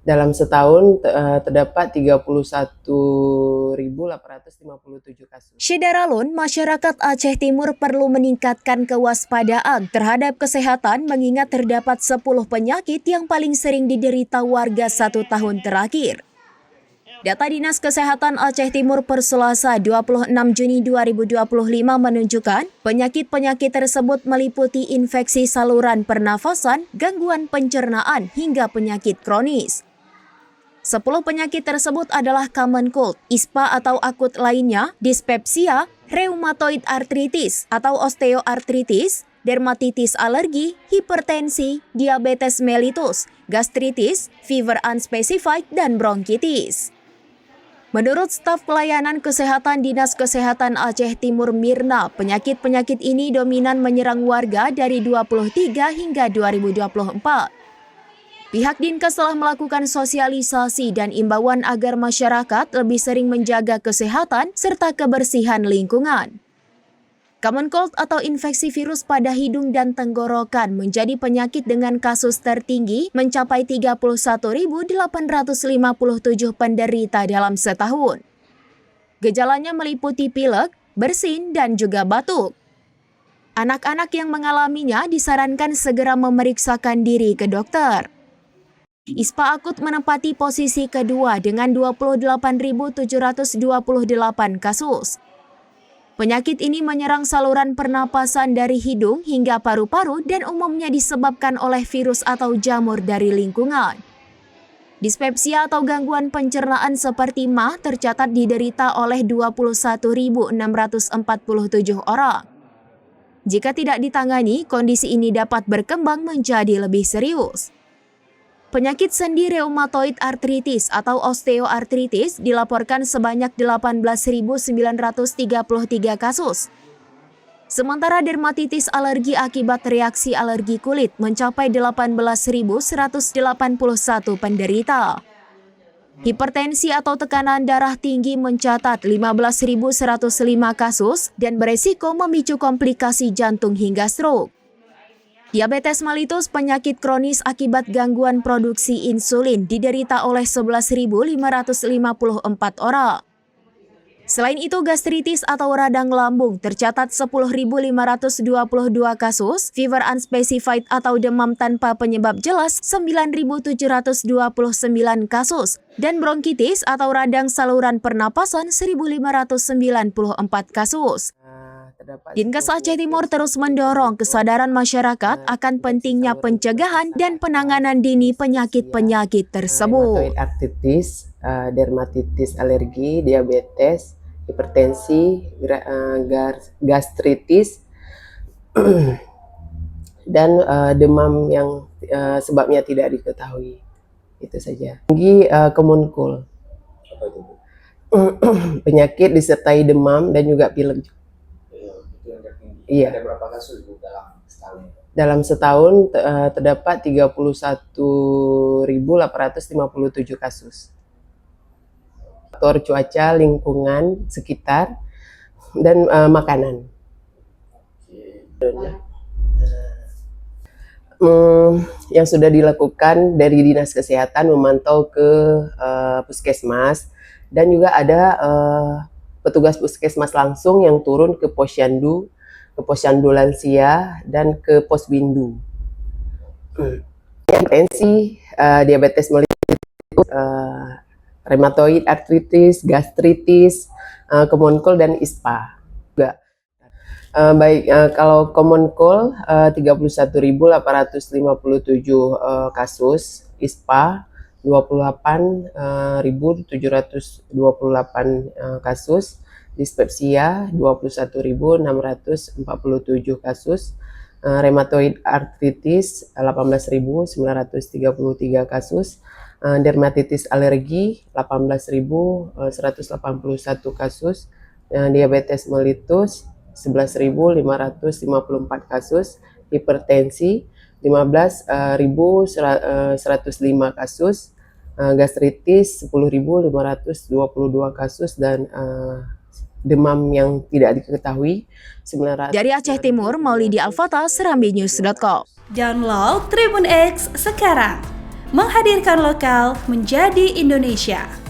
Dalam setahun terdapat 31.857 kasus. Syederalun, masyarakat Aceh Timur perlu meningkatkan kewaspadaan terhadap kesehatan mengingat terdapat 10 penyakit yang paling sering diderita warga 1 tahun terakhir. Data Dinas Kesehatan Aceh Timur per Selasa 26 Juni 2025 menunjukkan penyakit-penyakit tersebut meliputi infeksi saluran pernafasan, gangguan pencernaan, hingga penyakit kronis. 10 penyakit tersebut adalah common cold, ISPA atau akut lainnya, dispepsia, rheumatoid arthritis atau osteoartritis, dermatitis alergi, hipertensi, diabetes mellitus, gastritis, fever unspecified, dan bronkitis. Menurut staf pelayanan kesehatan Dinas Kesehatan Aceh Timur Mirna, penyakit-penyakit ini dominan menyerang warga dari 23 hingga 2024. Pihak Dinkes telah melakukan sosialisasi dan imbauan agar masyarakat lebih sering menjaga kesehatan serta kebersihan lingkungan. Common cold atau infeksi virus pada hidung dan tenggorokan menjadi penyakit dengan kasus tertinggi mencapai 31.857 penderita dalam setahun. Gejalanya meliputi pilek, bersin, dan juga batuk. Anak-anak yang mengalaminya disarankan segera memeriksakan diri ke dokter. ISPA akut menempati posisi kedua dengan 28.728 kasus. Penyakit ini menyerang saluran pernapasan dari hidung hingga paru-paru dan umumnya disebabkan oleh virus atau jamur dari lingkungan. Dispepsia atau gangguan pencernaan seperti MAH tercatat diderita oleh 21.647 orang. Jika tidak ditangani, kondisi ini dapat berkembang menjadi lebih serius. Penyakit sendi rheumatoid arthritis atau osteoartritis dilaporkan sebanyak 18.933 kasus. Sementara dermatitis alergi akibat reaksi alergi kulit mencapai 18.181 penderita. Hipertensi atau tekanan darah tinggi mencatat 15.105 kasus dan beresiko memicu komplikasi jantung hingga stroke. Diabetes mellitus, penyakit kronis akibat gangguan produksi insulin, diderita oleh 11.554 orang. Selain itu, gastritis atau radang lambung tercatat 10.522 kasus, fever unspecified atau demam tanpa penyebab jelas 9.729 kasus, dan bronkitis atau radang saluran pernapasan 1.594 kasus. Dinkes Aceh Timur terus mendorong kesadaran masyarakat akan pentingnya pencegahan dan penanganan dini penyakit-penyakit tersebut. Rheumatoid arthritis, dermatitis alergi, diabetes, hipertensi, gastritis, dan demam yang sebabnya tidak diketahui. Itu saja. Tinggi common cold. Penyakit disertai demam dan juga pilek. Iya. Ada berapa kasus dalam setahun? Dalam setahun terdapat 31.857 kasus. Faktor cuaca, lingkungan sekitar, dan makanan. Yang sudah dilakukan dari Dinas Kesehatan memantau ke puskesmas, dan juga ada petugas puskesmas langsung yang turun ke posyandu, ke posyandu lansia, dan ke posbindu. Hipertensi, diabetes mellitus, rheumatoid arthritis, gastritis, common cold, dan ISPA. Kalau common cold 31.857 kasus, ISPA 28.728 kasus, dispepsia 21.647 kasus, rheumatoid arthritis 18.933 kasus, dermatitis alergi 18.181 kasus, diabetes mellitus 11.554 kasus, hipertensi 15.105 kasus, gastritis 10.522 kasus, dan demam yang tidak diketahui 900. Dari Aceh Timur, Maulidi Alfata, serambinews.com. Download Tribun X sekarang, menghadirkan lokal menjadi Indonesia.